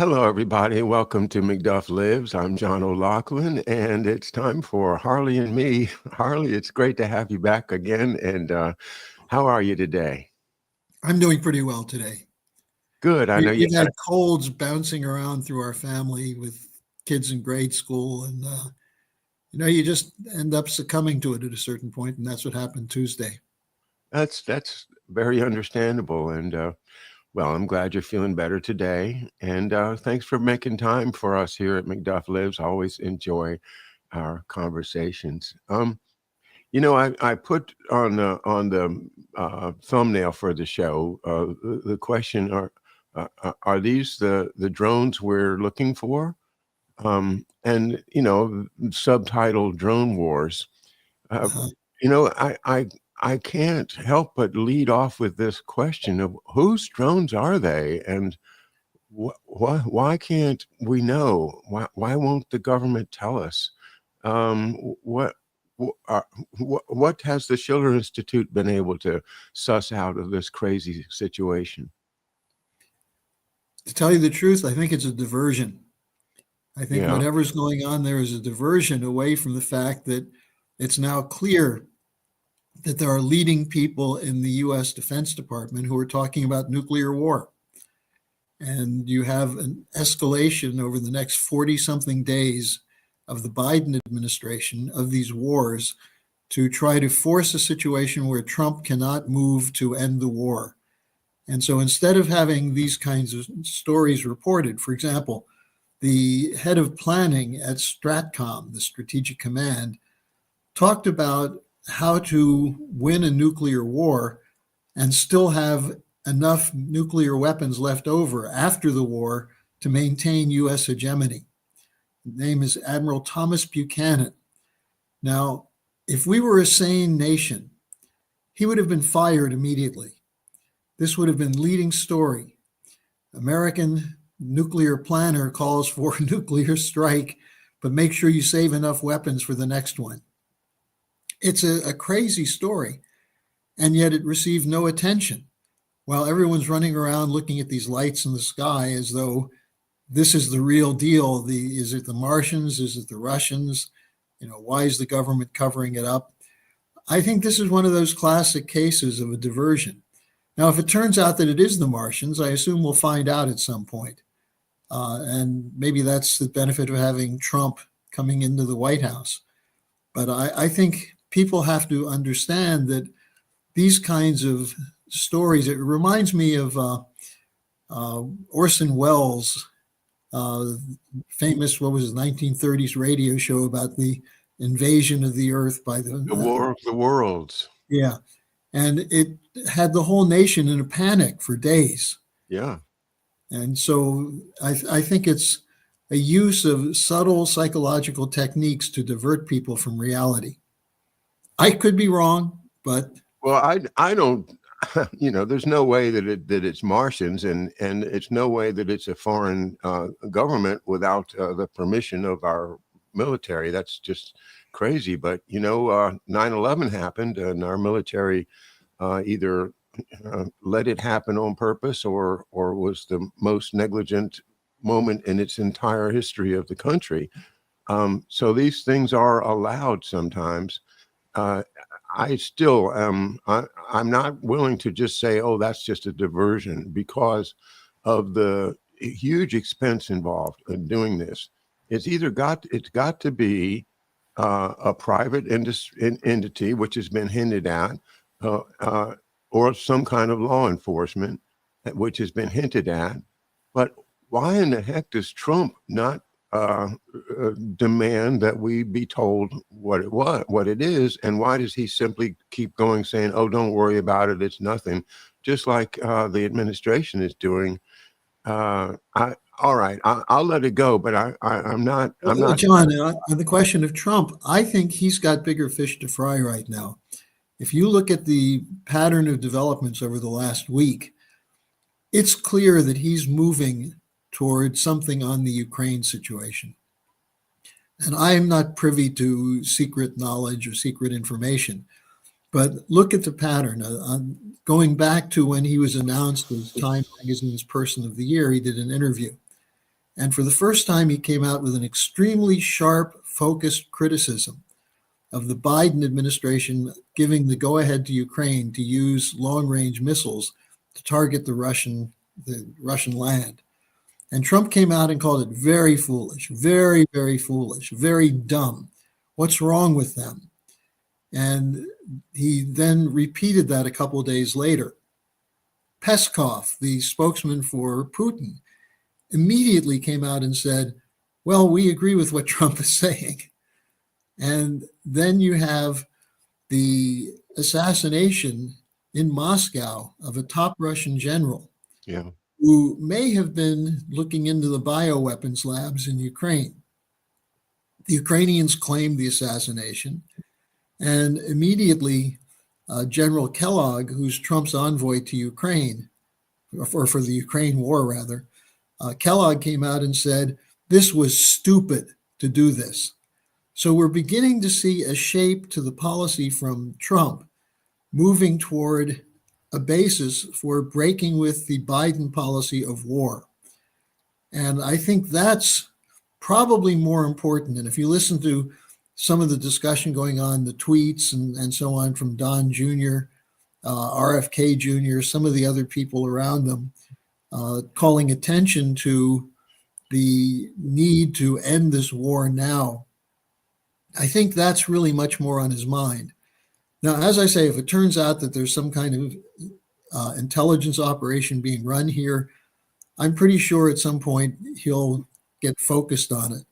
Hello, everybody. Welcome to McDuff Lives. I'm John O'Loughlin, and it's time for Harley and me. Harley, it's great to have you back again. And how are you today? I'm doing pretty well today. Good. I know you We've had. had colds bouncing around through our family with kids in grade school, and you just end up succumbing to it at a certain point, and that's what happened Tuesday. That's very understandable. And well, I'm glad you're feeling better today. And thanks for making time for us here at McDuff Lives. I always enjoy our conversations. I put on the thumbnail for the show the question: Are these the drones we're looking for? And subtitled "Drone Wars." Uh, Uh, I can't help but lead off with this question of whose drones are they, and why can't we know? Why won't the government tell us? What what has the Schiller Institute been able to suss out of this crazy situation? to tell you the truth, I think it's a diversion. I think Yeah, whatever's going on there is a diversion away from the fact that it's now clear that there are leading people in the U.S. Defense Department who are talking about nuclear war. And you have an escalation over the next 40 something days of the Biden administration of these wars to try to force a situation where Trump cannot move to end the war. And so instead of having these kinds of stories reported, for example, the head of planning at Stratcom, the Strategic Command, talked about how to win a nuclear war and still have enough nuclear weapons left over after the war to maintain U.S. hegemony. His name is Admiral Thomas Buchanan. Now, if we were a sane nation, he would have been fired immediately. This would have been leading story. American nuclear planner calls for a nuclear strike, but make sure you save enough weapons for the next one. It's a crazy story, and yet it received no attention. While everyone's running around looking at these lights in the sky as though this is the real deal. Is it the Martians? Is it the Russians? Why is the government covering it up? I think this is one of those classic cases of a diversion. Now, if it turns out that it is the Martians, I assume we'll find out at some point. And maybe that's the benefit of having Trump coming into the White House. But I think people have to understand that these kinds of stories, it reminds me of Orson Welles' famous, what was his 1930s radio show about the invasion of the earth by the War of the Worlds. yeah. And it had the whole nation in a panic for days. Yeah. And so I think it's a use of subtle psychological techniques to divert people from reality. I could be wrong, but Well, I don't. There's no way that it's Martians, and it's no way that it's a foreign government without the permission of our military. That's just crazy. But 9/11 happened, and our military either let it happen on purpose or was the most negligent moment in its entire history of the country. So these things are allowed sometimes. Uh, I still am. I'm not willing to just say, "Oh, that's just a diversion," because of the huge expense involved in doing this. It's got to be a private entity, which has been hinted at, uh, uh, or some kind of law enforcement, which has been hinted at. But why in the heck does Trump not uh, demand that we be told what it is, and why does he simply keep going saying, "Oh, don't worry about it, it's nothing," just like the administration is doing? All right, I'll let it go, but I'm not. I'm not. John, on the question of Trump, I think he's got bigger fish to fry right now. If you look at the pattern of developments over the last week, it's clear that he's moving toward something on the Ukraine situation. And I'm not privy to secret knowledge or secret information, but look at the pattern. Going back to when he was announced as Time Magazine's Person of the Year, he did an interview. And for the first time, he came out with an extremely sharp, focused criticism of the Biden administration giving the go-ahead to Ukraine to use long-range missiles to target the Russian land. And Trump came out and called it very foolish, very, very foolish, very dumb. What's wrong with them? And he then repeated that a couple of days later. Peskov, the spokesman for Putin, immediately came out and said, well, we agree with what Trump is saying. And then you have the assassination in Moscow of a top Russian general, Yeah. who may have been looking into the bioweapons labs in Ukraine. The Ukrainians claimed the assassination, and immediately General Kellogg, who's Trump's envoy to Ukraine, or for the Ukraine war rather, Kellogg came out and said, this was stupid to do this. So we're beginning to see a shape to the policy from Trump moving toward a basis for breaking with the Biden policy of war. And I think that's probably more important. And if you listen to some of the discussion going on, the tweets and so on from Don Jr., RFK Jr., some of the other people around them, calling attention to the need to end this war now, I think that's really much more on his mind. Now, as I say, if it turns out that there's some kind of intelligence operation being run here, I'm pretty sure at some point he'll get focused on it.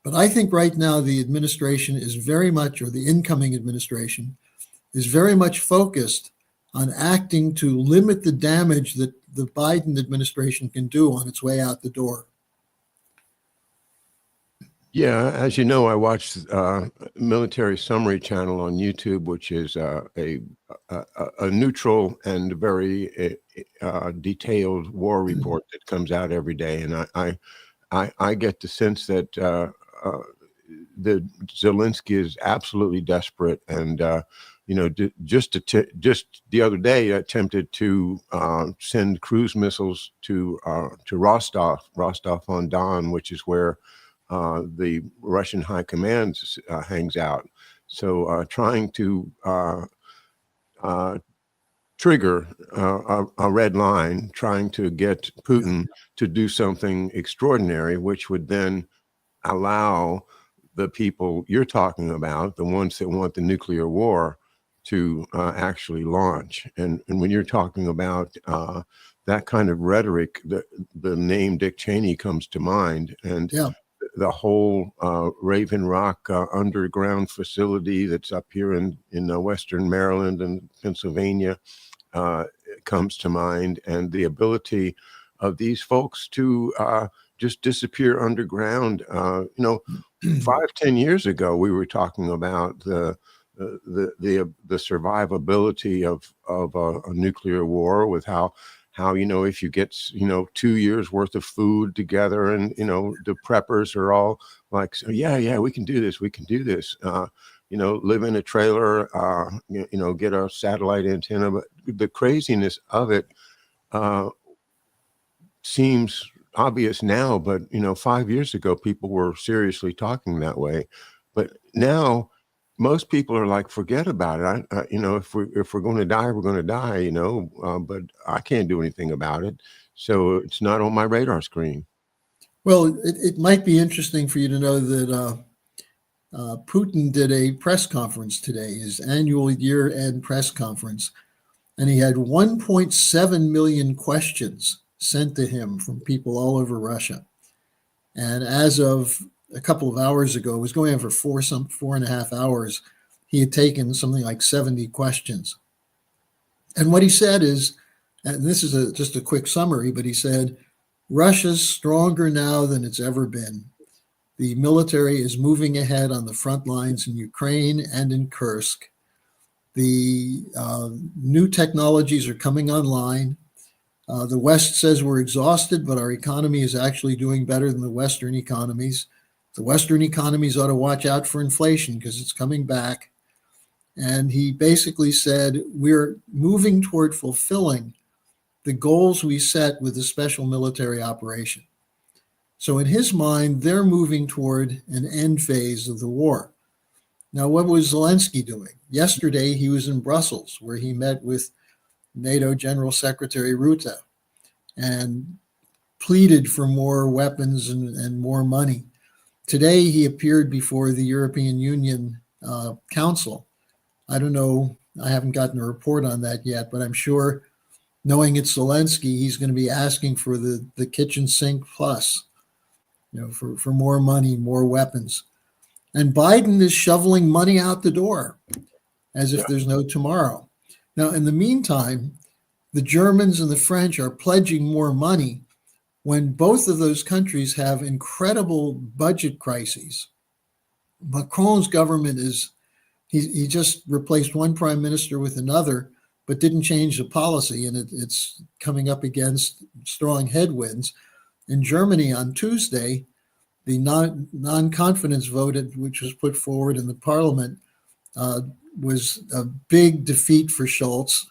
But I think right now the administration is very much, or the incoming administration, is very much focused on acting to limit the damage that the Biden administration can do on its way out the door. Yeah, as you know, I watch Military Summary Channel on YouTube, which is a neutral and very detailed war report that comes out every day, and I get the sense that the Zelensky is absolutely desperate, and just the other day attempted to send cruise missiles to Rostov on Don, which is where the Russian high command hangs out. So trying to trigger a red line, trying to get Putin to do something extraordinary, which would then allow the people you're talking about, the ones that want the nuclear war, to actually launch. And when you're talking about that kind of rhetoric, the name Dick Cheney comes to mind. And the whole Raven Rock underground facility that's up here in Western Maryland and Pennsylvania comes to mind, and the ability of these folks to just disappear underground. 5-10 years ago, we were talking about the survivability of a nuclear war, with how if you get 2 years worth of food together, and the preppers are all like, so yeah, we can do this, live in a trailer, get a satellite antenna. But the craziness of it seems obvious now, but 5 years ago people were seriously talking that way. But now most people are like, forget about it. If we're going to die, we're going to die. But I can't do anything about it, so it's not on my radar screen. Well, it might be interesting for you to know that Putin did a press conference today, his annual year-end press conference, and he had 1.7 million questions sent to him from people all over Russia. And as of a couple of hours ago, it was going on for 4.5 hours, he had taken something like 70 questions. And what he said is, and this is just a quick summary, but he said, Russia's stronger now than it's ever been. The military is moving ahead on the front lines in Ukraine and in Kursk. The new technologies are coming online. The West says we're exhausted, but our economy is actually doing better than the Western economies. The Western economies ought to watch out for inflation because it's coming back. And he basically said, we're moving toward fulfilling the goals we set with the special military operation. So in his mind, they're moving toward an end phase of the war. Now, what was Zelensky doing? Yesterday, he was in Brussels, where he met with NATO General Secretary Rutte and pleaded for more weapons and more money. Today, he appeared before the European Union Council. I don't know, I haven't gotten a report on that yet, but I'm sure, knowing it's Zelensky, he's going to be asking for the kitchen sink plus, for more money, more weapons. And Biden is shoveling money out the door as if Yeah. there's no tomorrow. Now, in the meantime, the Germans and the French are pledging more money when both of those countries have incredible budget crises. Macron's government he just replaced one prime minister with another, but didn't change the policy, and it's coming up against strong headwinds. In Germany on Tuesday, the non-confidence vote, which was put forward in the parliament, was a big defeat for Scholz.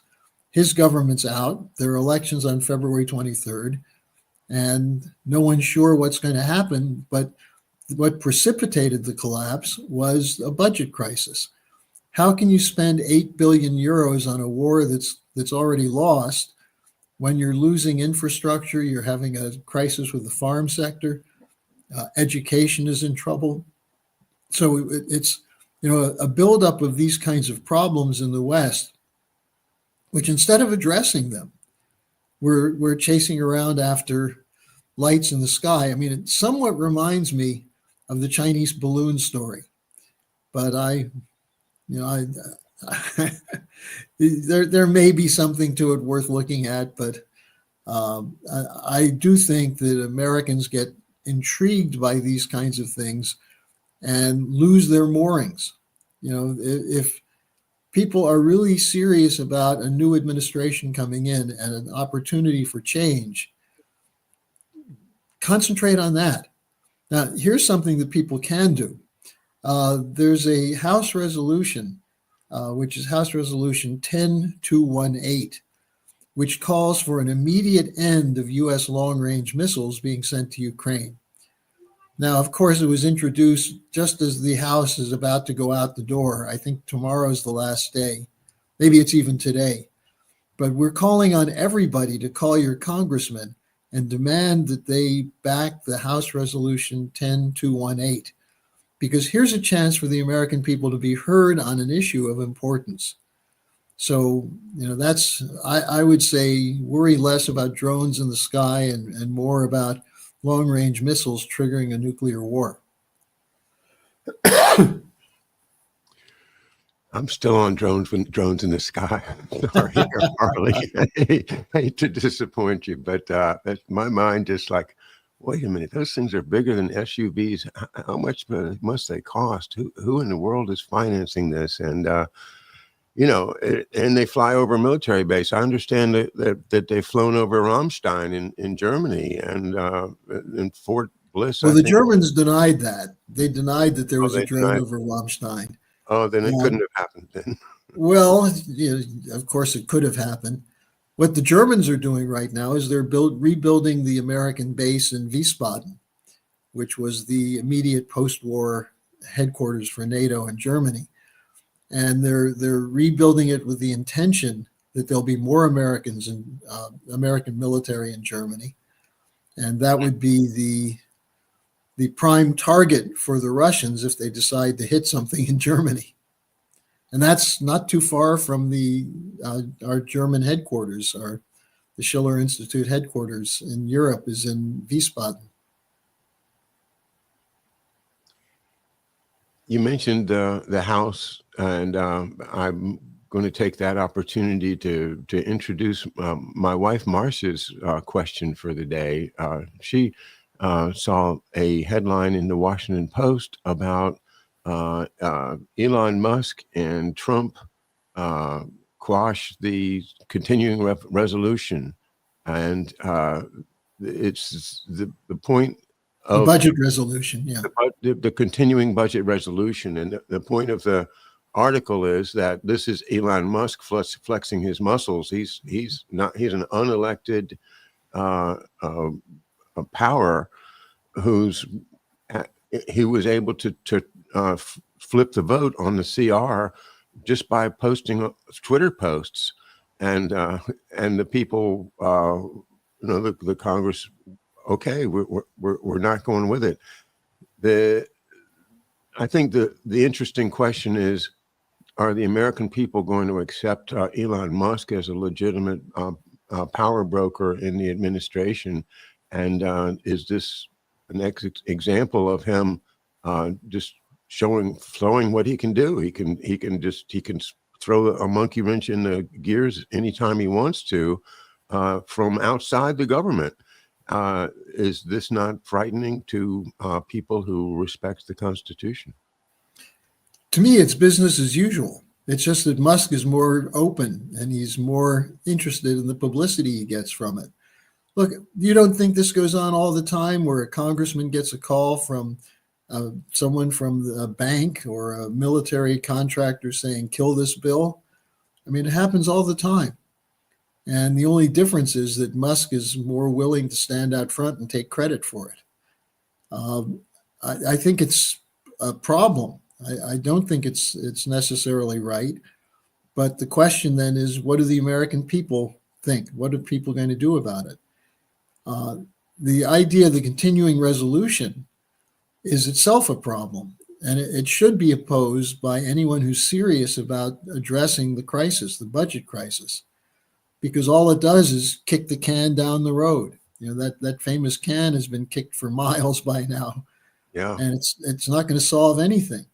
His government's out. There are elections on February 23rd, and no one's sure what's going to happen. But what precipitated the collapse was a budget crisis. How can you spend 8 billion euros on a war that's already lost when you're losing infrastructure, you're having a crisis with the farm sector, education is in trouble? So it's a buildup of these kinds of problems in the West, which instead of addressing them, we're chasing around after lights in the sky. I mean, it somewhat reminds me of the Chinese balloon story, but there may be something to it worth looking at, but I do think that Americans get intrigued by these kinds of things and lose their moorings. If people are really serious about a new administration coming in and an opportunity for change, concentrate on that. Now, here's something that people can do. There's a House resolution, which is House Resolution 10218, which calls for an immediate end of U.S. long-range missiles being sent to Ukraine. Now, of course, it was introduced just as the House is about to go out the door. I think tomorrow's the last day. Maybe it's even today. But we're calling on everybody to call your congressman and demand that they back the House Resolution 10218. Because here's a chance for the American people to be heard on an issue of importance. So, I would say worry less about drones in the sky and more about long-range missiles triggering a nuclear war. I'm still on drones in the sky. Sorry, Harley. I hate to disappoint you, but my mind just like, wait a minute, those things are bigger than SUVs. How much must they cost? Who in the world is financing this? And and they fly over a military base. I understand that they've flown over Ramstein in Germany and in Fort Bliss. Well, the Germans denied that. They denied that there was a drone denied. Over Ramstein. Oh, then it couldn't have happened then. Well, of course it could have happened. What the Germans are doing right now is they're rebuilding the American base in Wiesbaden, which was the immediate post-war headquarters for NATO in Germany. And they're rebuilding it with the intention that there'll be more Americans and American military in Germany. And that would be the prime target for the Russians if they decide to hit something in Germany. And that's not too far from our German headquarters. The Schiller Institute headquarters in Europe is in Wiesbaden. You mentioned the House, and I'm going to take that opportunity to introduce my wife Marcia's question for the day. She saw a headline in the Washington Post about Elon Musk and Trump quash the continuing resolution, and it's the point of the budget resolution, yeah. The continuing budget resolution. And the point of the article is that this is Elon Musk flexing his muscles. He's an unelected power, who's he was able to flip the vote on the CR just by posting Twitter posts, and the people, the Congress, okay, we're not going with it. I think the interesting question is, are the American people going to accept Elon Musk as a legitimate power broker in the administration? And is this an example of him just showing what he can do? He can throw a monkey wrench in the gears anytime he wants to from outside the government. Is this not frightening to people who respect the Constitution? To me, it's business as usual. It's just that Musk is more open and he's more interested in the publicity he gets from it. Look, you don't think this goes on all the time where a congressman gets a call from someone from a bank or a military contractor saying, kill this bill? I mean, it happens all the time. And the only difference is that Musk is more willing to stand out front and take credit for it. I think it's a problem. I don't think it's necessarily right. But the question then is, what do the American people think? What are people going to do about it? The idea of the continuing resolution is itself a problem, and it should be opposed by anyone who's serious about addressing the crisis, the budget crisis, because all it does is kick the can down the road. You know, that famous can has been kicked for miles by now, Yeah. and it's not going to solve anything.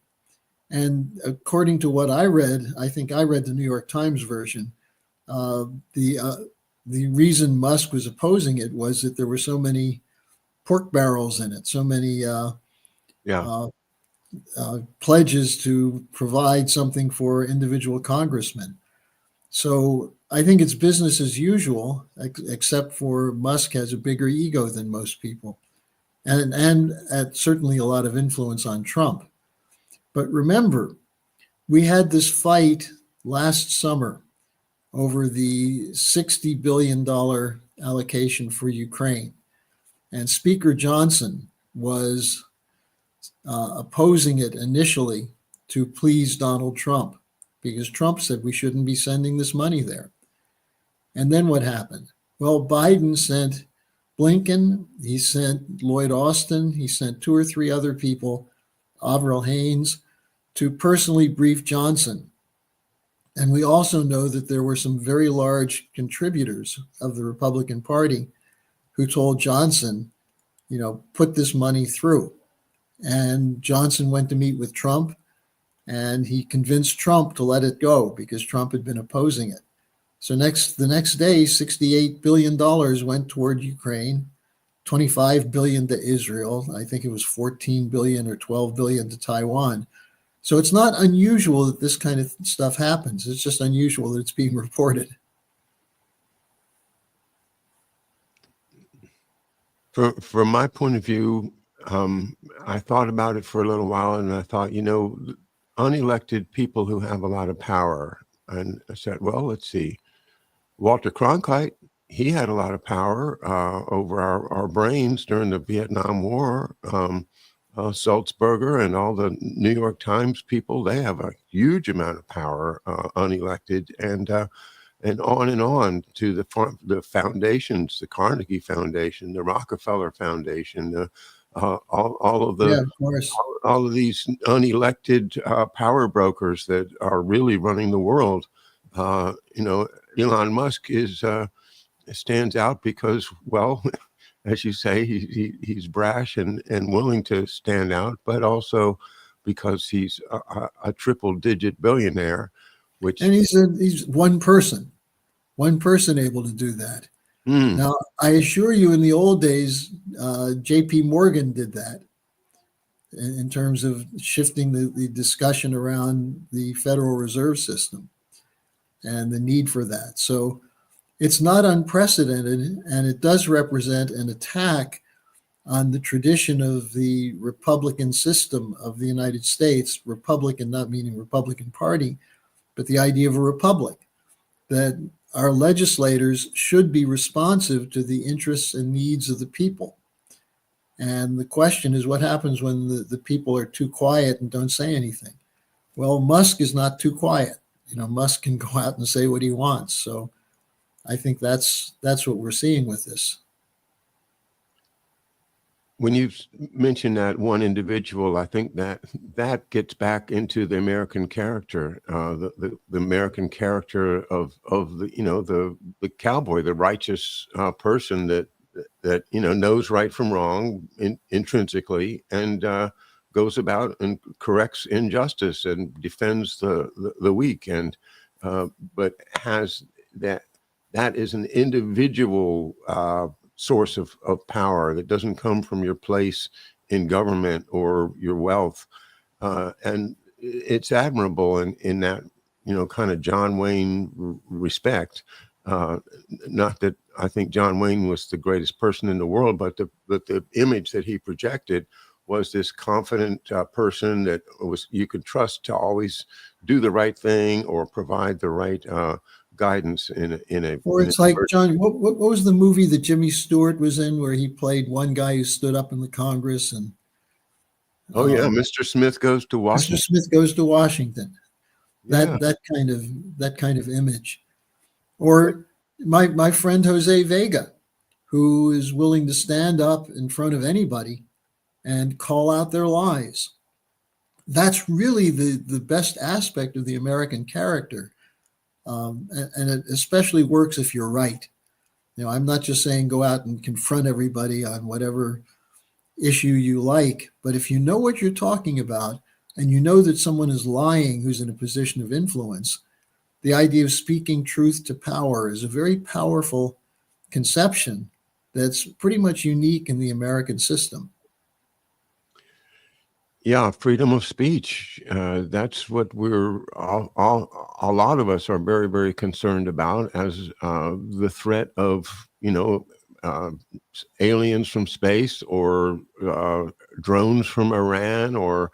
And according to what I read, I think I read the New York Times version. The reason Musk was opposing it was that there were so many pork barrels in it, so many pledges to provide something for individual congressmen. So I think it's business as usual, except for Musk has a bigger ego than most people, and certainly a lot of influence on Trump. But remember, we had this fight last summer over the $60 billion allocation for Ukraine. And Speaker Johnson was opposing it initially to please Donald Trump, because Trump said we shouldn't be sending this money there. And then what happened? Well, Biden sent Blinken, he sent Lloyd Austin, he sent 2 or 3 other people, Avril Haines, to personally brief Johnson. And we also know that there were some very large contributors of the Republican Party who told Johnson, put this money through. And Johnson went to meet with Trump, and he convinced Trump to let it go because Trump had been opposing it. So the next day, $68 billion went toward Ukraine, $25 billion to Israel. I think it was $14 billion or $12 billion to Taiwan. So it's not unusual that this kind of stuff happens. It's just unusual that it's being reported. From my point of view, I thought about it for a little while, and I thought, unelected people who have a lot of power. And I said, well, let's see. Walter Cronkite, he had a lot of power over our brains during the Vietnam War. Sulzberger and all the New York Times people, they have a huge amount of power, unelected, and on to the foundations, the Carnegie Foundation, the Rockefeller Foundation, all of these unelected power brokers that are really running the world. Elon Musk stands out because, well, as you say, he's brash and willing to stand out, but also because he's a triple-digit billionaire. And he's one person able to do that. Now, I assure you, in the old days, J.P. Morgan did that in terms of shifting the discussion around the Federal Reserve System and the need for that. So it's not unprecedented, and it does represent an attack on the tradition of the Republican system of the United States, Republican not meaning Republican Party, but the idea of a republic, that our legislators should be responsive to the interests and needs of the people. And the question is, what happens when the people are too quiet and don't say anything? Well, Musk is not too quiet. Musk can go out and say what he wants. So I think that's what we're seeing with this. When you mention that one individual, I think that gets back into the American character, the American character of the cowboy, the righteous person that knows right from wrong intrinsically, and goes about and corrects injustice and defends the weak, and but has that is an individual source of power that doesn't come from your place in government or your wealth. And it's admirable in that, kind of John Wayne respect. Not that I think John Wayne was the greatest person in the world, but the image that he projected was this confident person that you could trust to always do the right thing or provide the right guidance in a. Or it's like, John, what was the movie that Jimmy Stewart was in where he played one guy who stood up in the Congress and Oh yeah, Mr. Smith Goes to Washington. Mr. Smith Goes to Washington. Yeah. That kind of image. Or my friend Jose Vega, who is willing to stand up in front of anybody and call out their lies. That's really the best aspect of the American character. And it especially works if you're right. I'm not just saying go out and confront everybody on whatever issue you like, but if you know what you're talking about and you know that someone is lying who's in a position of influence, the idea of speaking truth to power is a very powerful conception that's pretty much unique in the American system. Yeah, freedom of speech. That's what a lot of us are very, very concerned about, as the threat of, aliens from space, or drones from Iran, or,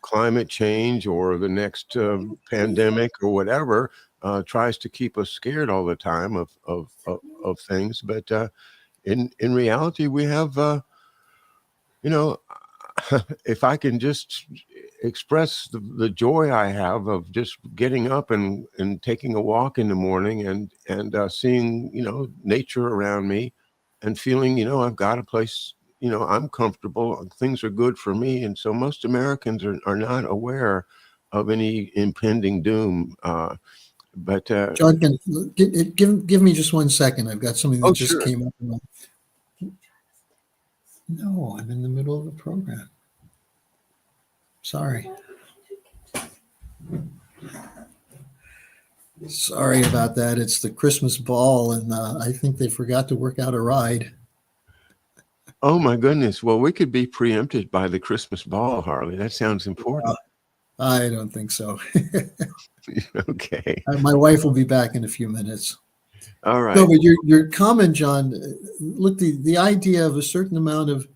climate change, or the next pandemic, or whatever, tries to keep us scared all the time of things. But in reality, we have, if I can just express the joy I have of just getting up and taking a walk in the morning, and seeing, nature around me, and feeling, I've got a place, I'm comfortable, things are good for me. And so most Americans are not aware of any impending doom. But John, give me just 1 second. I've got something that just sure. came up. No, I'm in the middle of the program. Sorry. Sorry about that. It's the Christmas ball, and I think they forgot to work out a ride. Oh my goodness. Well, we could be preempted by the Christmas ball, Harley. That sounds important. I don't think so. Okay. My wife will be back in a few minutes. All right. No, but your comment, John, look, the idea of a certain amount of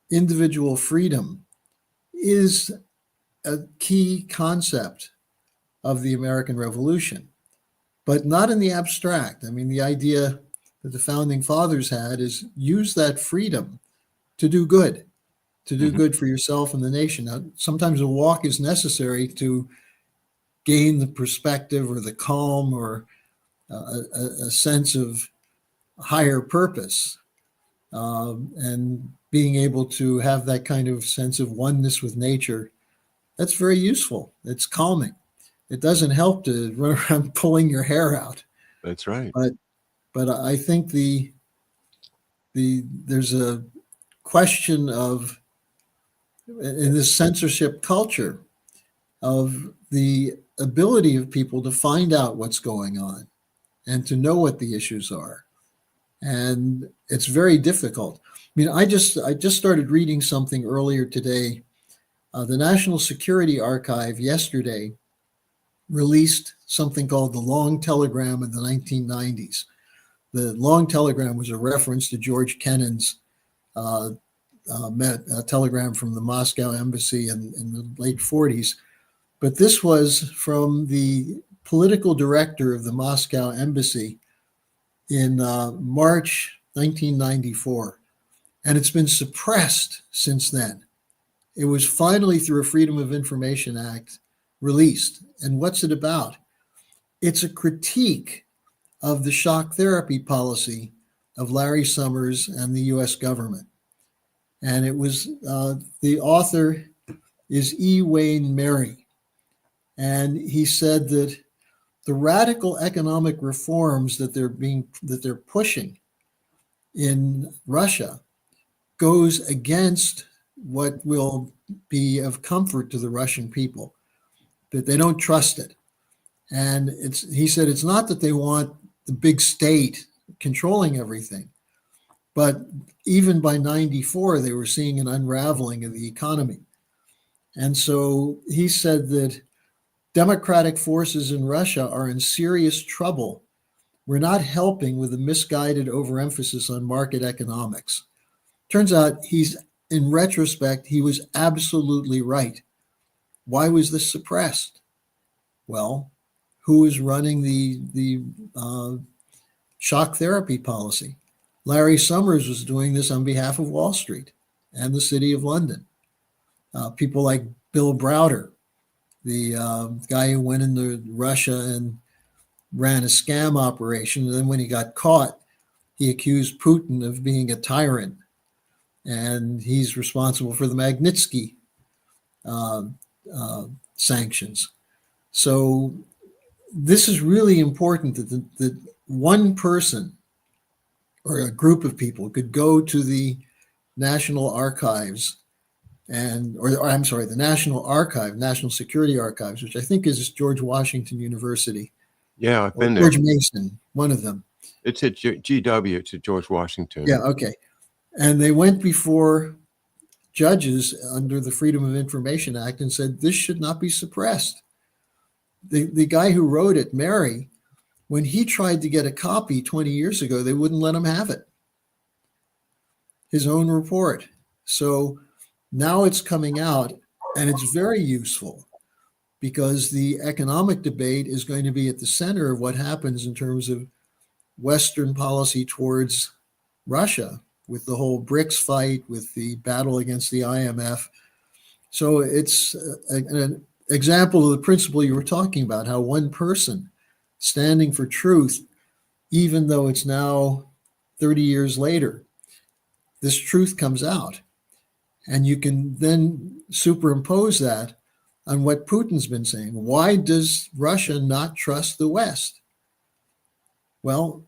individual freedom is a key concept of the American Revolution, but not in the abstract. I mean, the idea that the founding fathers had is use that freedom to do good, for yourself and the nation. Now, sometimes a walk is necessary to gain the perspective or the calm or a sense of higher purpose, and being able to have that kind of sense of oneness with nature. That's very useful. It's calming. It doesn't help to run around pulling your hair out. That's right. But I think there's a question of, in this censorship culture, of the ability of people to find out what's going on and to know what the issues are. And it's very difficult. I mean, I just started reading something earlier today. The National Security Archive yesterday released something called the Long Telegram in the 1990s. The Long Telegram was a reference to George Kennan's telegram from the Moscow embassy in the late 40s. But this was from the political director of the Moscow embassy in March 1994. and it's been suppressed since then. It was finally, through a Freedom of Information Act, released. And what's it about? It's a critique of the shock therapy policy of Larry Summers and the US government. And it was, the author is E. Wayne Merry. And he said that the radical economic reforms that they're pushing in Russia goes against what will be of comfort to the Russian people, that they don't trust it. And he said it's not that they want the big state controlling everything, but even by 94, they were seeing an unraveling of the economy. And so he said that democratic forces in Russia are in serious trouble. We're not helping with a misguided overemphasis on market economics. Turns out in retrospect, he was absolutely right. Why was this suppressed? Well, who was running the shock therapy policy? Larry Summers was doing this on behalf of Wall Street and the City of London. People like Bill Browder, the guy who went into Russia and ran a scam operation. And then when he got caught, he accused Putin of being a tyrant. And he's responsible for the Magnitsky sanctions. So this is really important that one person or a group of people could go to the National Archives the National Archive, National Security Archives, which I think is George Washington University. Yeah, I've been there. George Mason, one of them. It's at GW, it's at George Washington. Yeah, okay. And they went before judges under the Freedom of Information Act and said, this should not be suppressed. The guy who wrote it, Mary, when he tried to get a copy 20 years ago, they wouldn't let him have it. His own report. So now it's coming out, and it's very useful because the economic debate is going to be at the center of what happens in terms of Western policy towards Russia, with the whole BRICS fight, with the battle against the IMF. So it's an example of the principle you were talking about, how one person standing for truth, even though it's now 30 years later, this truth comes out. And you can then superimpose that on what Putin's been saying. Why does Russia not trust the West? Well,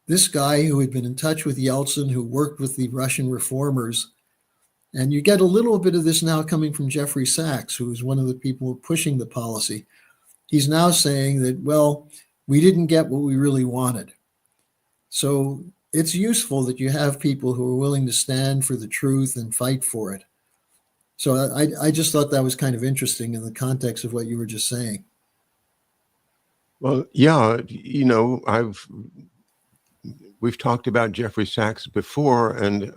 this guy who had been in touch with Yeltsin, who worked with the Russian reformers, and you get a little bit of this now coming from Jeffrey Sachs, who is one of the people pushing the policy. He's now saying that, well, we didn't get what we really wanted. So it's useful that you have people who are willing to stand for the truth and fight for it. So I just thought that was kind of interesting in the context of what you were just saying. Well, yeah, you know, we've talked about Jeffrey Sachs before, and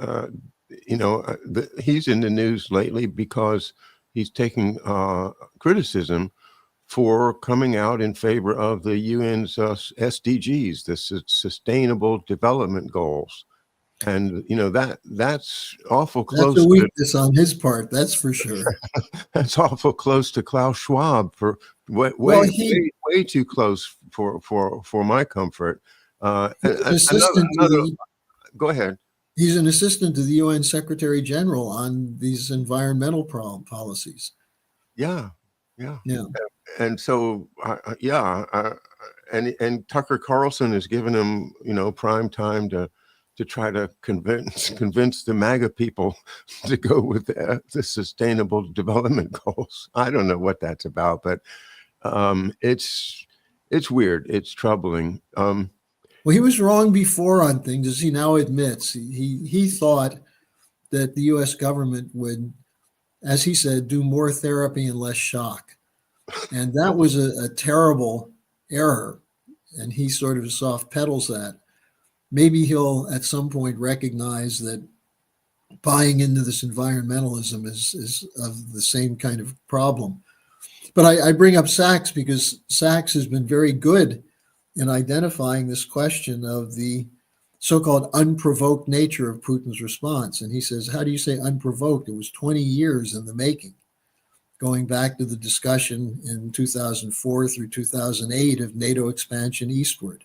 you know, he's in the news lately because he's taking criticism for coming out in favor of the UN's SDGs, the Sustainable Development Goals. And, you know, that's awful close. That's a weakness on his part, that's for sure. That's awful close to Klaus Schwab, for way too close for my comfort. Go ahead. He's an assistant to the UN Secretary General on these environmental policies. Yeah. And so, and Tucker Carlson has given him, you know, prime time to try to convince the MAGA people to go with the Sustainable Development Goals. I don't know what that's about, but it's weird. It's troubling. Well, he was wrong before on things, as he now admits. He thought that the U.S. government would, as he said, do more therapy and less shock. And that was a terrible error. And he sort of soft pedals that. Maybe he'll at some point recognize that buying into this environmentalism is of the same kind of problem. But I bring up Sachs because Sachs has been very good in identifying this question of the so-called unprovoked nature of Putin's response. And he says, how do you say unprovoked? It was 20 years in the making, going back to the discussion in 2004 through 2008 of NATO expansion eastward.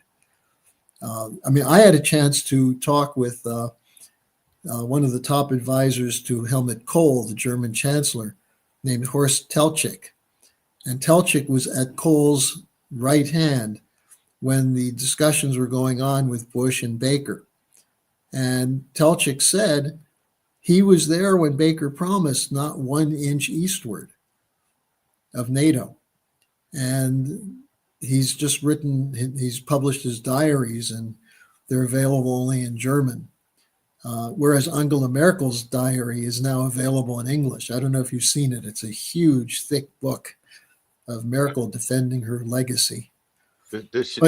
I mean, I had a chance to talk with one of the top advisors to Helmut Kohl, the German chancellor, named Horst Teltschik. And Teltschik was at Kohl's right hand when the discussions were going on with Bush and Baker. And Teltschik said he was there when Baker promised not 1 inch eastward of NATO. And he's published his diaries, and they're available only in German. Whereas Angela Merkel's diary is now available in English. I don't know if you've seen it. It's a huge, thick book of Merkel defending her legacy. Does she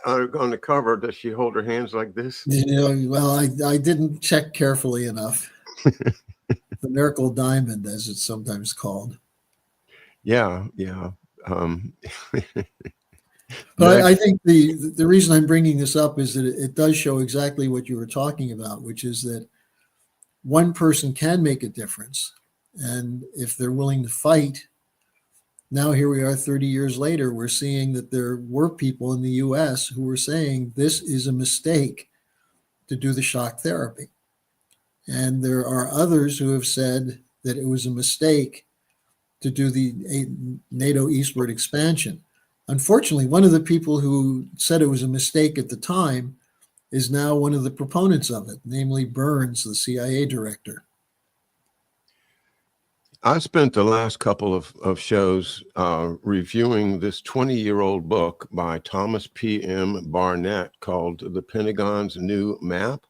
on the cover, does she hold her hands like this? Well, I didn't check carefully enough. The Merkel diamond, as it's sometimes called. Yeah. But I think the reason I'm bringing this up is that it does show exactly what you were talking about, which is that one person can make a difference. And if they're willing to fight, now here we are 30 years later, we're seeing that there were people in the US who were saying this is a mistake to do the shock therapy. And there are others who have said that it was a mistake to do the NATO eastward expansion. Unfortunately, one of the people who said it was a mistake at the time is now one of the proponents of it, namely Burns, the CIA director. I spent the last couple of shows reviewing this 20-year-old book by Thomas P.M. Barnett called The Pentagon's New Map,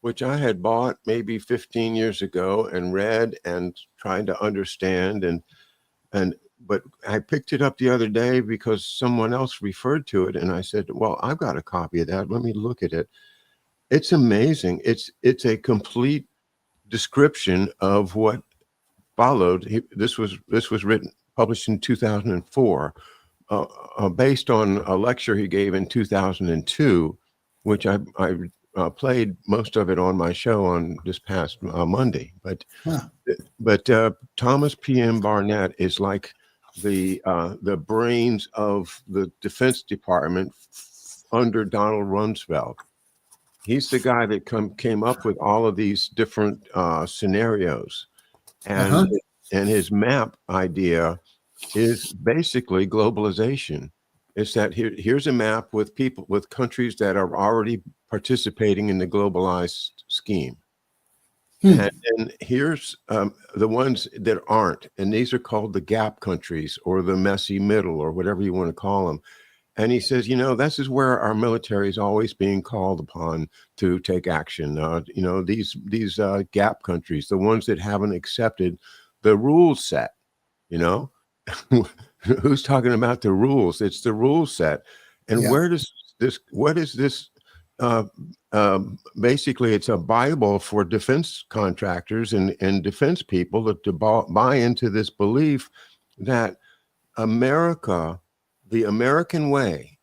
which I had bought maybe 15 years ago and read and tried to understand. But I picked it up the other day because someone else referred to it, and I said, well, I've got a copy of that. Let me look at it. It's amazing. It's a complete description of what followed. This was published in 2004, based on a lecture he gave in 2002, which I played most of it on my show on this past Monday. But Thomas P.M. Barnett is like the brains of the Defense Department under Donald Rumsfeld. He's the guy that came up with all of these different scenarios, and his map idea is basically globalization. It's that here's a map with countries that are already participating in the globalized scheme. And here's the ones that aren't, and these are called the gap countries or the messy middle or whatever you want to call them. And he says, this is where our military is always being called upon to take action. These gap countries, the ones that haven't accepted the rule set, who's talking about the rules? It's the rule set. And where does what is this? Basically, it's a Bible for defense contractors and defense people to buy into this belief that America, the American way,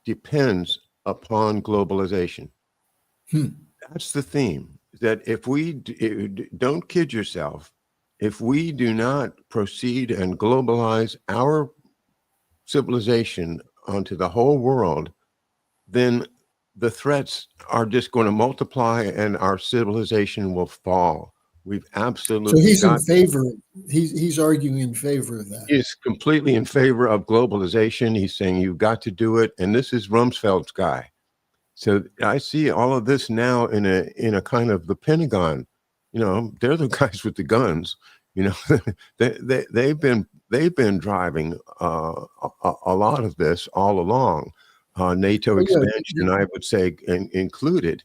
depends upon globalization. That's the theme. That if we don't kid yourself, if we do not proceed and globalize our civilization onto the whole world, then the threats are just going to multiply and our civilization will fall. We've absolutely. So he's in favor. He's arguing in favor of that. He's completely in favor of globalization. He's saying you've got to do it, and this is Rumsfeld's guy. So I see all of this now in a kind of the Pentagon. They're the guys with the guns. They've been driving a lot of this all along. NATO expansion, I would say, included.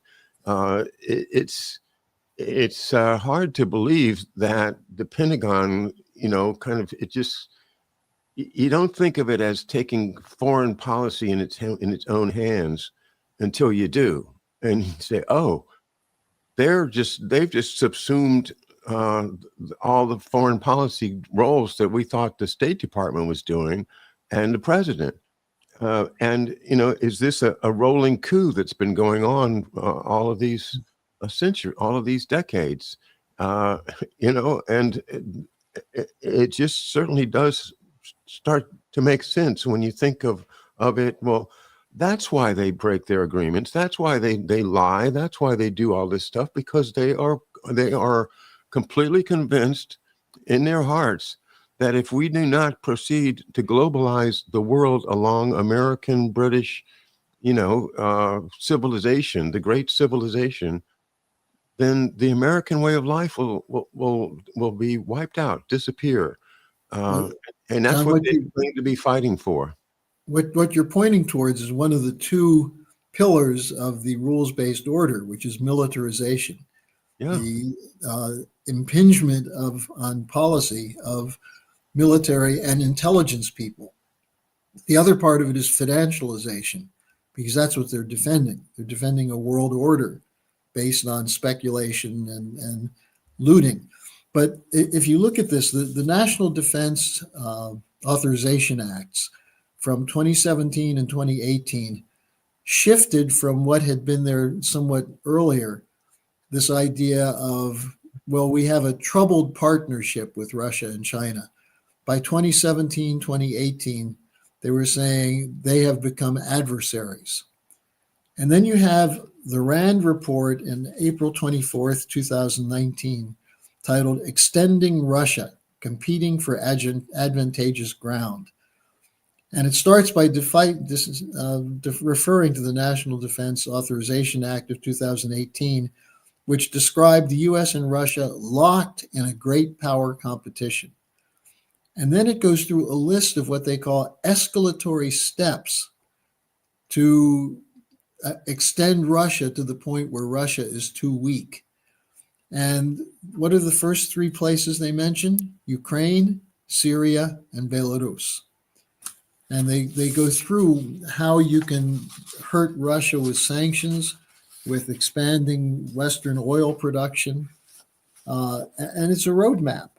It's hard to believe that the Pentagon, you don't think of it as taking foreign policy in its own hands until you do, and you say, oh, they've just subsumed all the foreign policy roles that we thought the State Department was doing, and the president. And, is this a rolling coup that's been going on all of these all of these decades? Uh, and it just certainly does start to make sense when you think of it. Well, that's why they break their agreements. That's why they lie. That's why they do all this stuff, because they are completely convinced in their hearts that if we do not proceed to globalize the world along American, British, civilization, the great civilization, then the American way of life will be wiped out, disappear, uh, Well, and that's John, what they claim to be fighting for. what you're pointing towards is one of the two pillars of the rules-based order, which is militarization, Yeah, the uh, impingement on policy of military and intelligence people. The other part of it is financialization, because that's what they're defending. They're defending a world order based on speculation and looting. But if you look at this, the National Defense Authorization Acts from 2017 and 2018 shifted from what had been there somewhat earlier, this idea of, well, we have a troubled partnership with Russia and China. By 2017, 2018, they were saying they have become adversaries. And then you have the RAND report in April 24th, 2019, titled Extending Russia, Competing for Advantageous Ground. And it starts by referring to the National Defense Authorization Act of 2018, which described the US and Russia locked in a great power competition. And then it goes through a list of what they call escalatory steps to extend Russia to the point where Russia is too weak. And what are the first three places they mention? Ukraine, Syria, and Belarus. And they go through how you can hurt Russia with sanctions, with expanding Western oil production. And it's a roadmap.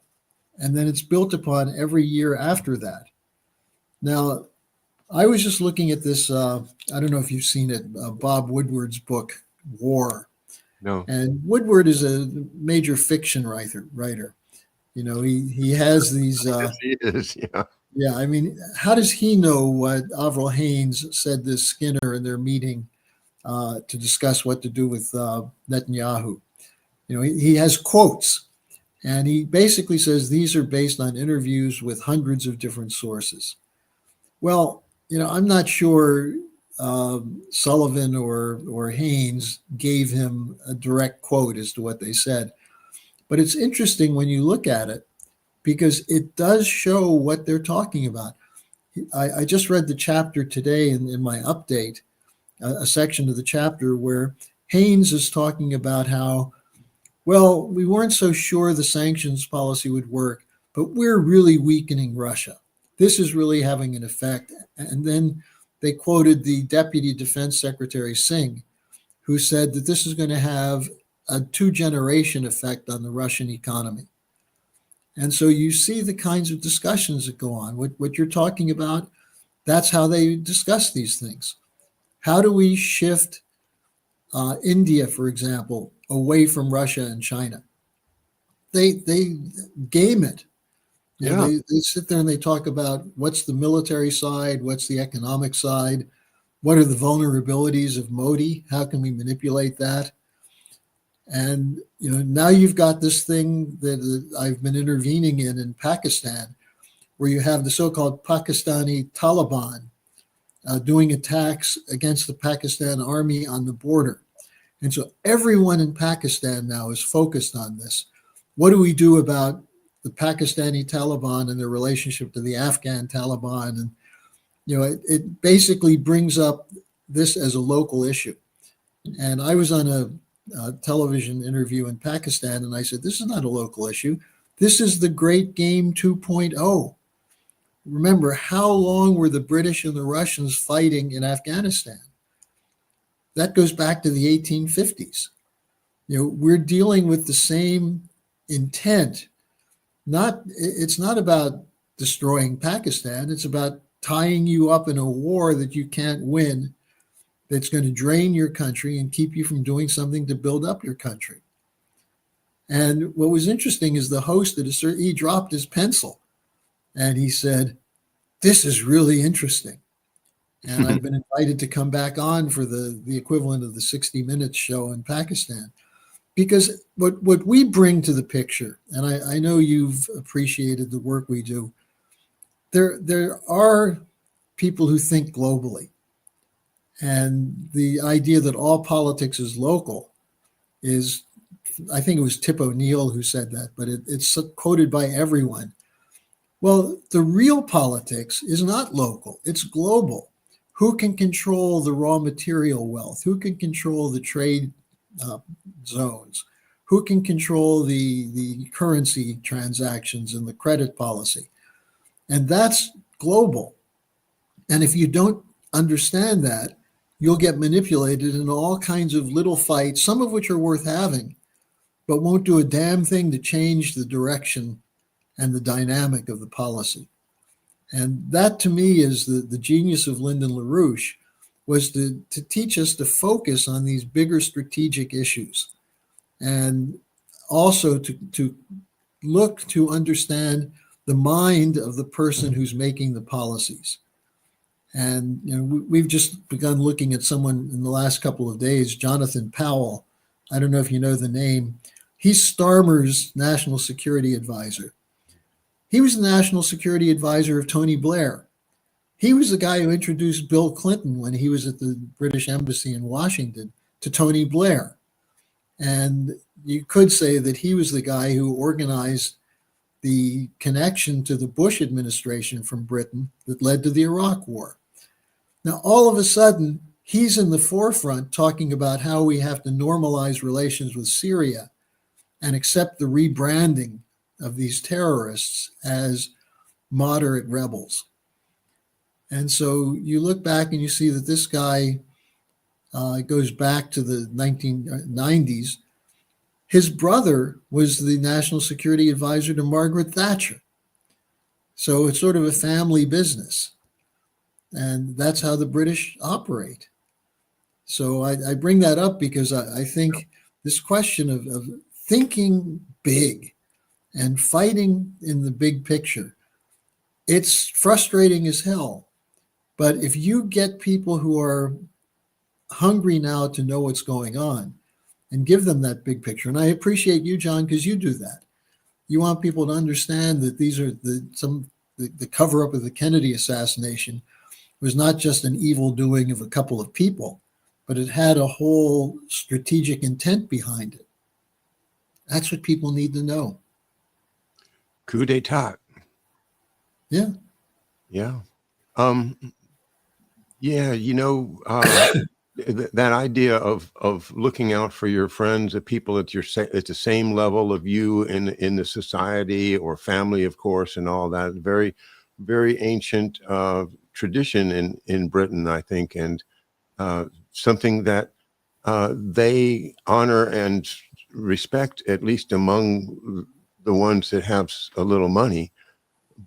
And then it's built upon every year after that. Now, I was just looking at this. I don't know if you've seen it, Bob Woodward's book, War. no, And Woodward is a major fiction writer. He has these. yes, he is. Yeah, Yeah, I mean, how does he know what Avril Haines said to Skinner in their meeting to discuss what to do with Netanyahu? He has quotes, and he basically says these are based on interviews with hundreds of different sources. Well, I'm not sure Sullivan or Haynes gave him a direct quote as to what they said, but it's interesting when you look at it because it does show what they're talking about. I just read the chapter today in my update, a section of the chapter where Haynes is talking about how, well, we weren't so sure the sanctions policy would work, but we're really weakening Russia. This is really having an effect. And then they quoted the Deputy Defense Secretary Singh, who said that this is going to have a two-generation effect on the Russian economy. And so you see the kinds of discussions that go on. What you're talking about, that's how they discuss these things. How do we shift India, for example, away from Russia and China? They game it. yeah, They sit there and they talk about what's the military side, what's the economic side, what are the vulnerabilities of Modi, how can we manipulate that? And now you've got this thing that I've been intervening in Pakistan, where you have the so-called Pakistani Taliban doing attacks against the Pakistan army on the border. And so everyone in Pakistan now is focused on this. What do we do about the Pakistani Taliban and their relationship to the Afghan Taliban? And, it basically brings up this as a local issue. And I was on a television interview in Pakistan, and I said, this is not a local issue. This is the Great Game 2.0. Remember, how long were the British and the Russians fighting in Afghanistan? That goes back to the 1850s. We're dealing with the same intent. It's not about destroying Pakistan. It's about tying you up in a war that you can't win, that's going to drain your country and keep you from doing something to build up your country. And what was interesting is the host he dropped his pencil and he said, "This is really interesting." And I've been invited to come back on for the equivalent of the 60 Minutes show in Pakistan. Because what we bring to the picture, and I know you've appreciated the work we do, there are people who think globally. And the idea that all politics is local is, I think it was Tip O'Neill who said that, but it's quoted by everyone. Well, the real politics is not local, it's global. Who can control the raw material wealth? Who can control the trade zones? Who can control the currency transactions and the credit policy? And that's global. And if you don't understand that, you'll get manipulated in all kinds of little fights, some of which are worth having, but won't do a damn thing to change the direction and the dynamic of the policy. And that, to me, is the genius of Lyndon LaRouche, was to teach us to focus on these bigger strategic issues, and also to look to understand the mind of the person who's making the policies. And we've just begun looking at someone in the last couple of days, Jonathan Powell. I don't know if you know the name. He's Starmer's national security advisor. He was the national security advisor of Tony Blair. He was the guy who introduced Bill Clinton when he was at the British Embassy in Washington to Tony Blair. And you could say that he was the guy who organized the connection to the Bush administration from Britain that led to the Iraq War. Now, all of a sudden, he's in the forefront talking about how we have to normalize relations with Syria and accept the rebranding of these terrorists as moderate rebels. And so you look back and you see that this guy goes back to the 1990s. His brother was the national security advisor to Margaret Thatcher. So it's sort of a family business. And that's how the British operate. So I bring that up because I think this question of thinking big and fighting in the big picture, it's frustrating as hell. But if you get people who are hungry now to know what's going on and give them that big picture, and I appreciate you, John, because you do that. You want people to understand that these are the cover up of the Kennedy assassination was not just an evil doing of a couple of people, but it had a whole strategic intent behind it. That's what people need to know. Coup d'etat. Yeah. Yeah. Yeah, that idea of looking out for your friends, the people at the same level of you in the society or family, of course, and all that. Very, very ancient tradition in Britain, I think, and something that they honor and respect, at least among the ones that have a little money,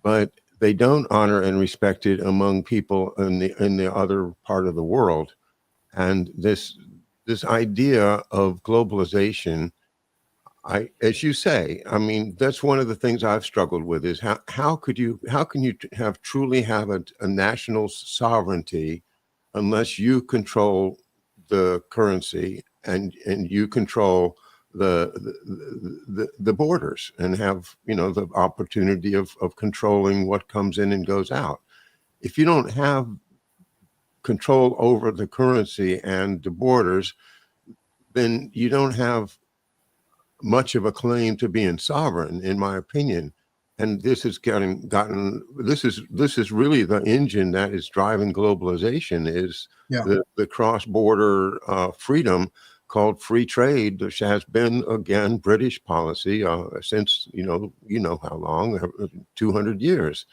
but they don't honor and respect it among people in the other part of the world. And this idea of globalization, as you say, I mean, that's one of the things I've struggled with is how can you truly have a national sovereignty unless you control the currency and you control the borders and have the opportunity of controlling what comes in and goes out. If you don't have control over the currency and the borders, then you don't have much of a claim to being sovereign, in my opinion. And this has this is really the engine that is driving globalization, is the cross-border freedom called free trade, which has been, again, British policy since you know how long, 200 years.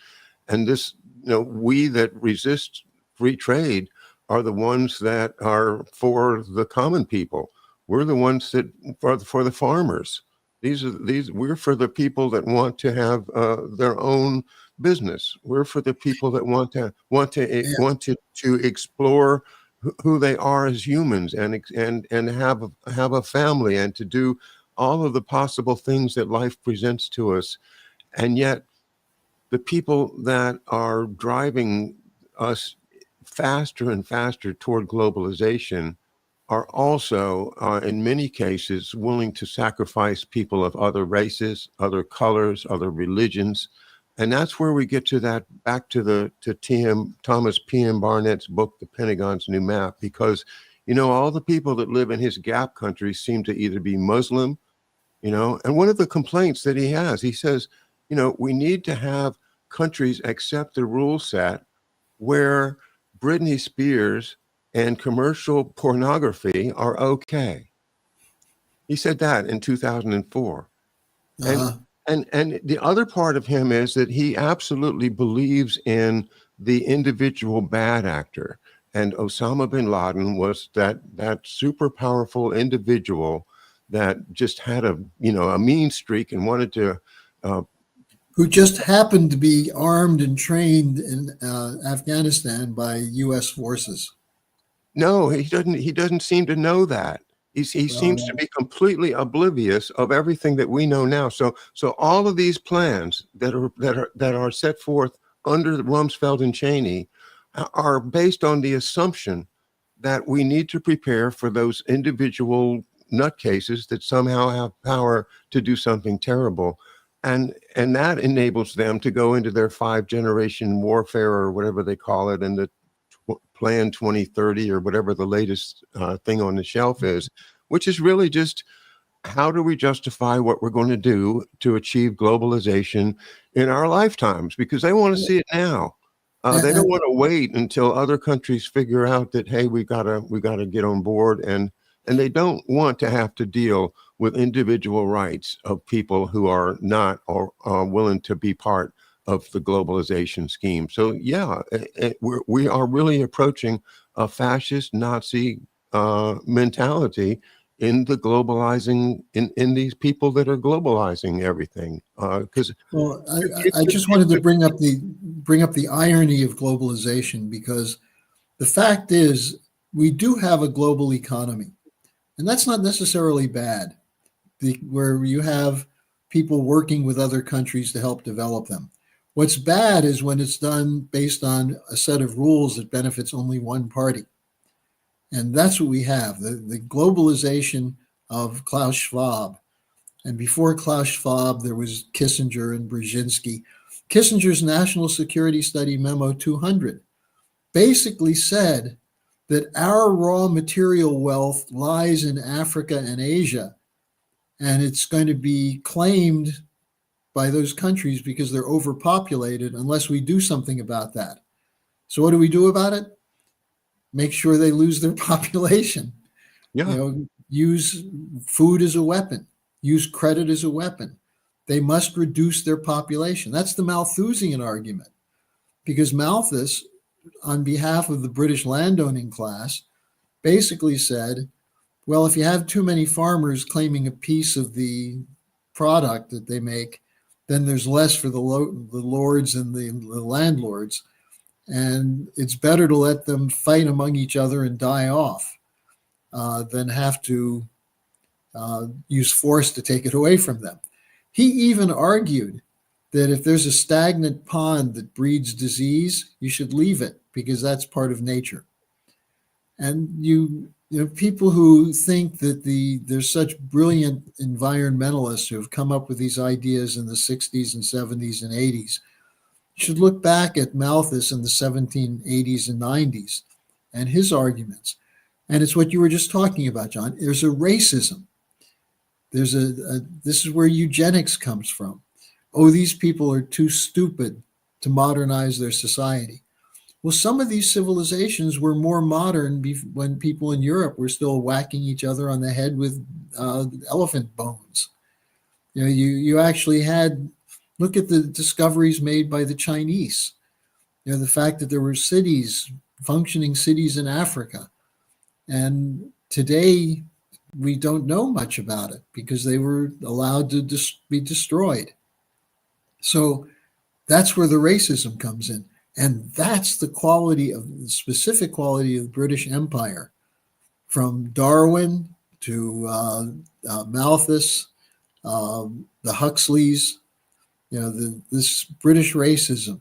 And this, we that resist free trade are the ones that are for the common people. We're the ones that for the farmers. We're for the people that want to have their own business. We're for the people that Yeah. want to explore who they are as humans, and have a family, and to do all of the possible things that life presents to us. And yet the people that are driving us faster and faster toward globalization are also, in many cases, willing to sacrifice people of other races, other colors, other religions. And that's where we get to that, back to Thomas P.M. Barnett's book, The Pentagon's New Map, because, all the people that live in his gap countries seem to either be Muslim, and one of the complaints that he has, he says, we need to have countries accept the rule set where Britney Spears and commercial pornography are okay. He said that in 2004. And Uh-huh. and the other part of him is that he absolutely believes in the individual bad actor. And Osama bin Laden was that super powerful individual that just had a mean streak and wanted to. uh, Who just happened to be armed and trained in Afghanistan by U.S. forces. No, he doesn't seem to know that. He seems to Well, be completely oblivious of everything that we know now. So all of these plans that are set forth under Rumsfeld and Cheney are based on the assumption that we need to prepare for those individual nutcases that somehow have power to do something terrible. And that enables them to go into their 5 generation warfare, or whatever they call it, and the Plan 2030, or whatever the latest thing on the shelf is, which is really just, how do we justify what we're going to do to achieve globalization in our lifetimes? Because they want to see it now. They don't and, want to wait until other countries figure out that, hey, we gotta get on board, and they don't want to have to deal with individual rights of people who are not, or are willing to be part of the globalization scheme. So yeah, we are really approaching a fascist Nazi mentality in the globalizing, in these people that are globalizing everything. Because well, I just wanted to bring up the irony of globalization, because the fact is we do have a global economy, and that's not necessarily bad. Where you have people working with other countries to help develop them. What's bad is when it's done based on a set of rules that benefits only one party. And that's what we have, the globalization of Klaus Schwab. And before Klaus Schwab, there was Kissinger and Brzezinski. Kissinger's National Security Study Memo 200 basically said that our raw material wealth lies in Africa and Asia, and it's going to be claimed by those countries because they're overpopulated unless we do something about that. So what do we do about it? Make sure they lose their population. yeah, Use food as a weapon, use credit as a weapon. They must reduce their population. That's the Malthusian argument, because Malthus, on behalf of the British landowning class, basically said, well, if you have too many farmers claiming a piece of the product that they make, then there's less for the lords and the landlords. And it's better to let them fight among each other and die off than have to use force to take it away from them. He even argued that if there's a stagnant pond that breeds disease, you should leave it because that's part of nature. And people who think that there's such brilliant environmentalists who have come up with these ideas in the 60s and 70s and 80s should look back at Malthus in the 1780s and 90s and his arguments. And it's what you were just talking about, John. There's a racism. This is where eugenics comes from. Oh, these people are too stupid to modernize their society. Well, some of these civilizations were more modern when people in Europe were still whacking each other on the head with elephant bones. You actually had, look at the discoveries made by the Chinese. The fact that there were functioning cities in Africa. And today we don't know much about it because they were allowed to be destroyed. So That's where the racism comes in. And that's the specific quality of the British Empire, from Darwin to Malthus, the Huxleys. This British racism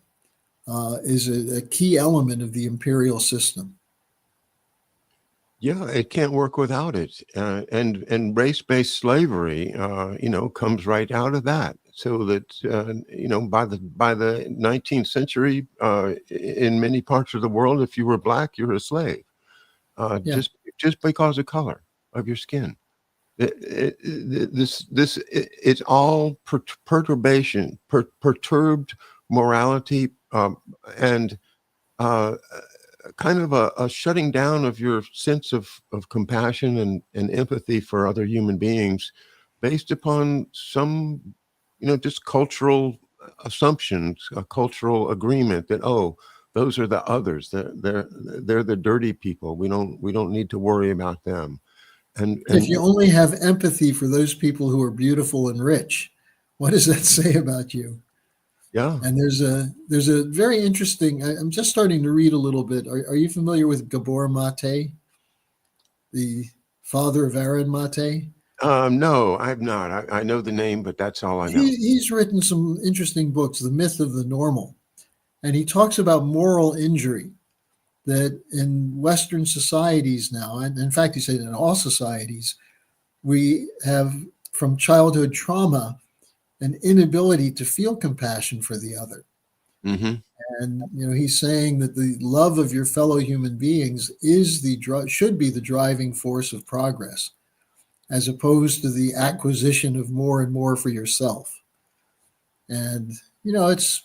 is a key element of the imperial system. Yeah, it can't work without it. And race-based slavery, comes right out of that. So that by the 19th century, in many parts of the world, if you were black, you were a slave, Yeah. just because of color of your skin. It's all perturbed morality, and uh, kind of a shutting down of your sense of compassion and empathy for other human beings based upon some, just cultural assumptions, a cultural agreement that, oh, those are the others. They're the dirty people. We don't need to worry about them. And If and you only have empathy for those people who are beautiful and rich, what does that say about you? yeah, And there's a very interesting. I'm just starting to read a little bit. Are you familiar with Gabor Mate, the father of Aaron Mate? no, I've not. I know the name, but that's all I know. He's written some interesting books, The Myth of the Normal, and he talks about moral injury, that in Western societies now, and in fact, he said in all societies, we have, from childhood trauma, an inability to feel compassion for the other. Hmm. And he's saying that the love of your fellow human beings is should be the driving force of progress, as opposed to the acquisition of more and more for yourself. And it's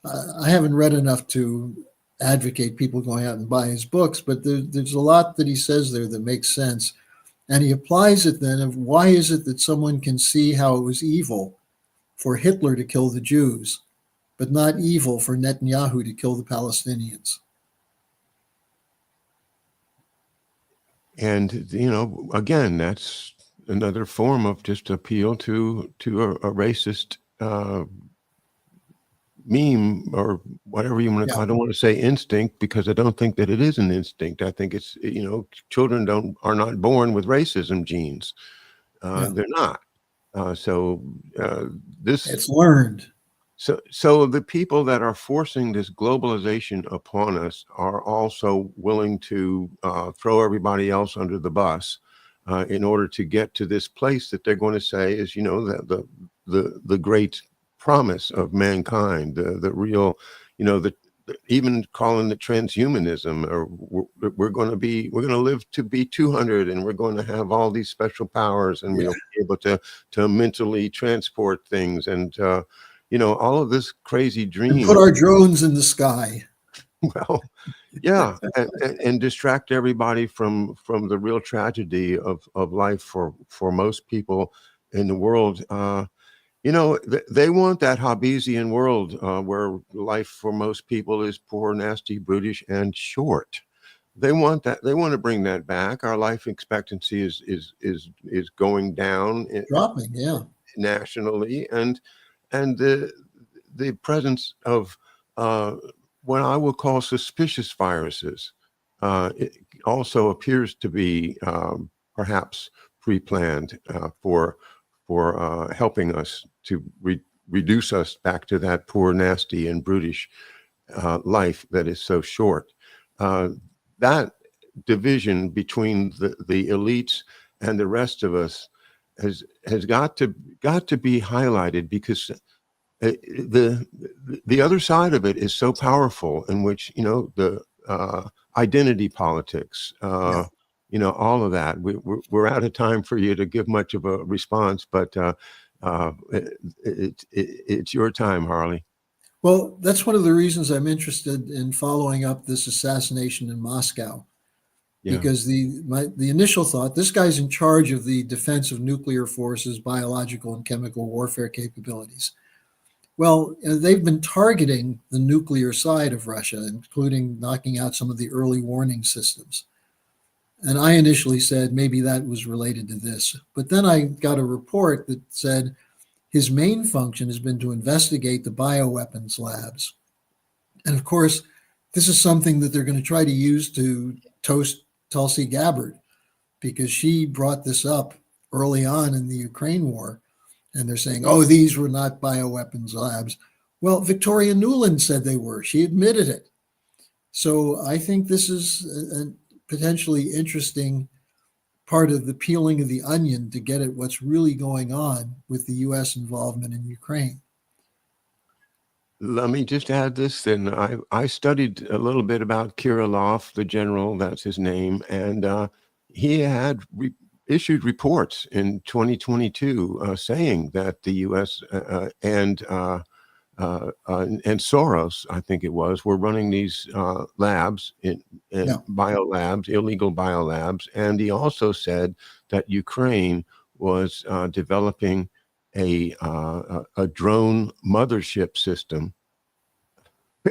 I haven't read enough to advocate people going out and buy his books, but there's a lot that he says there that makes sense. And he applies it then of why is it that someone can see how it was evil for Hitler to kill the Jews, but not evil for Netanyahu to kill the Palestinians? And again, that's another form of just appeal to a racist meme, or whatever you want to Yeah, call it. I don't want to say instinct, because I don't think that it is an instinct. I think it's, children are not born with racism genes. yeah. They're not. So this It's learned. so the people that are forcing this globalization upon us are also willing to throw everybody else under the bus, in order to get to this place that they're going to say is, the great promise of mankind, the real, even calling it transhumanism, or we're going to live to be 200, and we're going to have all these special powers, and Yeah. we'll be able to mentally transport things, and all of this crazy And dream. put our drones in the sky. Well, yeah, and distract everybody from the real tragedy of life for most people in the world. They want that Hobbesian world, where life for most people is poor, nasty, brutish, and short. They want that. They want to bring that back. Our life expectancy is going down Dropping, yeah. nationally, and the presence of uh, what I will call suspicious viruses, it also appears to be, perhaps pre-planned, for helping us to reduce us back to that poor, nasty, and brutish life that is so short. That division between the elites and the rest of us has got to be highlighted, because the the other side of it is so powerful, in which the identity politics, Yeah. all of that. We're out of time for you to give much of a response, but it's your time, Harley. Well, that's one of the reasons I'm interested in following up this assassination in Moscow, Yeah. because the initial thought, this guy's in charge of the defense of nuclear forces, biological and chemical warfare capabilities. Well, they've been targeting the nuclear side of Russia, including knocking out some of the early warning systems. And I initially said maybe that was related to this. But then I got a report that said His main function has been to investigate the bioweapons labs. And of course, this is something that they're going to try to use to toast Tulsi Gabbard, because she brought this up early on in the Ukraine war. And they're saying, oh, these were not bioweapons labs. Well, Victoria Nuland said they were. She admitted it. So I think this is a potentially interesting part of the peeling of the onion to get at what's really going on with the U.S. involvement in Ukraine. Let me just add this then. I studied a little bit about Kirillov, the general, that's his name, and he had issued reports in 2022 saying that the U.S. And Soros, I think it was, were running these labs in Yeah. biolabs, illegal biolabs. And he also said that Ukraine was developing a drone mothership system.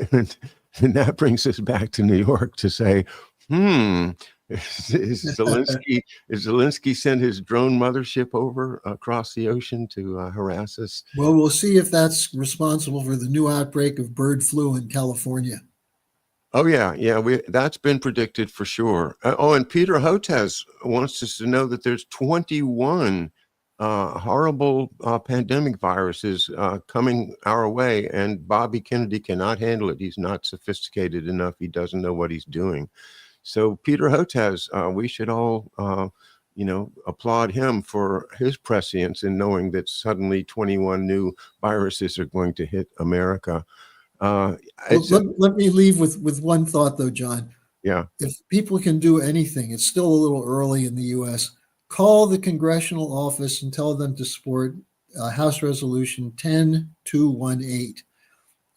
And that brings us back to New York to say, is Zelensky sent his drone mothership over across the ocean to harass us? Well, we'll see if that's responsible for the new outbreak of bird flu in California. Oh yeah, that's been predicted for sure. Oh, and Peter Hotez wants us to know that there's 21 horrible pandemic viruses coming our way, and Bobby Kennedy cannot handle it. He's not sophisticated enough. He doesn't know what he's doing. So Peter Hotez, we should all, applaud him for his prescience in knowing that suddenly 21 new viruses are going to hit America. Let me leave with one thought, though, John. Yeah. If people can do anything, it's still a little early in the U.S. Call the congressional office and tell them to support House Resolution 10218.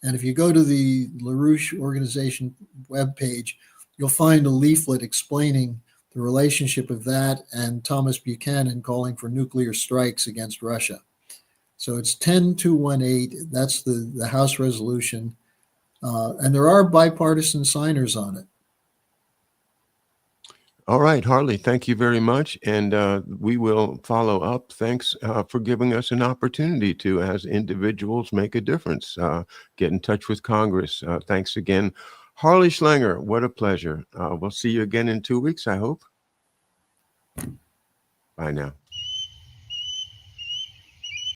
And if you go to the LaRouche organization webpage, you'll find a leaflet explaining the relationship of that and Thomas Buchanan calling for nuclear strikes against Russia. So it's 10218. That's the House resolution. And there are bipartisan signers on it. All right, Harley, thank you very much. And we will follow up. Thanks for giving us an opportunity to, as individuals, make a difference. Get in touch with Congress. Thanks again. Harley Schlanger, what a pleasure. We'll see you again in 2 weeks, I hope. Bye now.